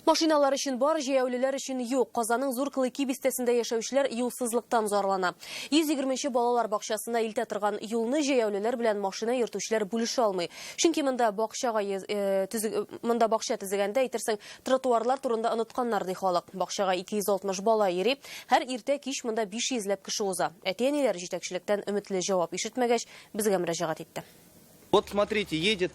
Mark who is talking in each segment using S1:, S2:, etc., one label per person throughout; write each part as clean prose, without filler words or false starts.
S1: Машиналар үшін бар, жаяулылар үшін юк. Казанның Зур Кылыки бистесінде яшәүчеләр юлсызлыктан зарлана. 120 балалар бакчасында илтә торган юлны жаяулылар белән машина йөртүчеләр бүлешә алмый. Чөнки монда бакча төзегәндә әйтерсең, тротуарлар турында онытканнар ди халык. Бакчага 260 бала йөри, һәр иртә кич монда 500 ләп кеше уза. Әти-әниләр җитәкчелектән өметле җавап ишетмәгәч, безгә мөрәҗәгать итте.
S2: Вот смотрите, едет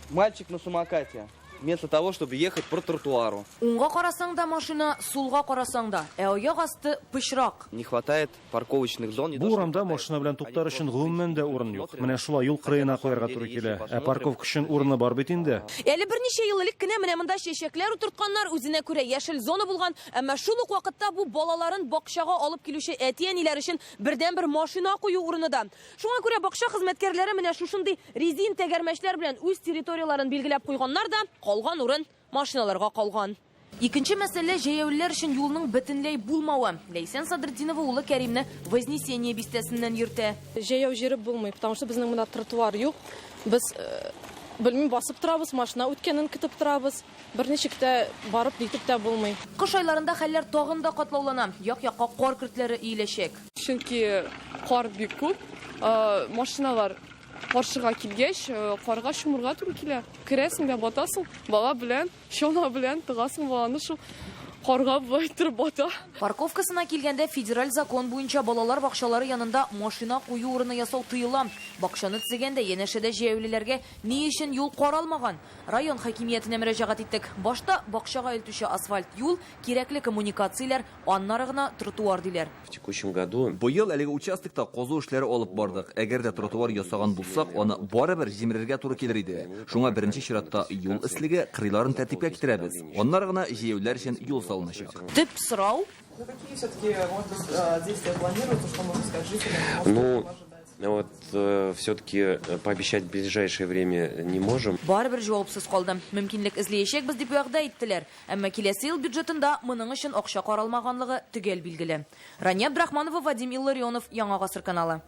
S2: мальчик на самокате. Вместо того, чтобы ехать по тротуару.
S3: Уңга карасаң да машина, сулга карасаң да, аяк асты пычрак.
S2: Не хватает парковочных зон.
S4: Бу урамда машина белән туктар өчен гомумән дә урын юк. Менә шулай юл кырыена куярга туры килә. Парковка өчен урыны бар бит инде.
S3: Әле берничә ел элек кенә менә монда чәчәкләр утыртканнар, үзенә күрә яшел зона булган, әмма шул ук вакытта бу балаларын бакчага алып килүче әти-әниләр өчен бердән-бер машина кую урыны да. Шуңа күрә бакча хезмәткәрләре менә шушындый резин тәгәрмәчләр белән үз территорияларын билгеләп куйганнар да, калган урын машиналарга калган. Икенче мәсьәлә җәяүлеләр өчен юлның бөтенләй булмавы. Ләйсән Садретдинова улы Кәримне Вознесение бистәсеннән йөртә.
S5: Җәяү җире булмый, потому что безнең монда тротуар юк. Без белмим басып торабыз, машина үткәнен көтеп торабыз. Берничек тә барып җитеп тә булмый.
S3: Кыш айларында хәлләр тагын да катлаулана. Як-якка кар көртләре иеләчәк.
S5: Чөнки кар бик күп, машиналар каршыга килгәч, карга шумырга туры килә. Керәсең дә батасың, бала белән, шона белән тыгасың баланы шул карга байтырып бата.
S3: Парковкасына килгәндә федераль закон буенча балалар бакчалары янында машина кую урыны ясау тыела. Бакчаны төзегәндә янәшәдә җәяүлеләргә ни өчен юл каралмаган? Район хакимиятенә мөрәҗәгать иттек. Башта бакчага илтүче асфальт юл, кирәкле коммуникацияләр, аннары гына тротуар диләр.
S6: В текущем году
S7: Быел әлеге участокта казу эшләре алып бардык. Әгәр дә тротуар ясаган булсак, аны барыбер җимерергә туры килер иде. Шуңа беренче чиратта юл эслеге кырыйларын тәртипкә китерәбез. Аннары гына җәяүләр өчен юл салыначак.
S3: Төп сорау
S8: Какие все-таки действия планируются, что можно сказать жителям?
S6: Ну, вот все-таки пообещать в ближайшее время не можем.
S3: барыбер җавапсыз калды. Мөмкинлек эзләячәкбез дип вәгъдә иттеләр. Әмма киләсе ел бюджетында моның өчен акча каралмаганлыгы төгәл билгеле. Рания Абдрахманова, Вадим Илларионов, Яңа Гасыр каналы.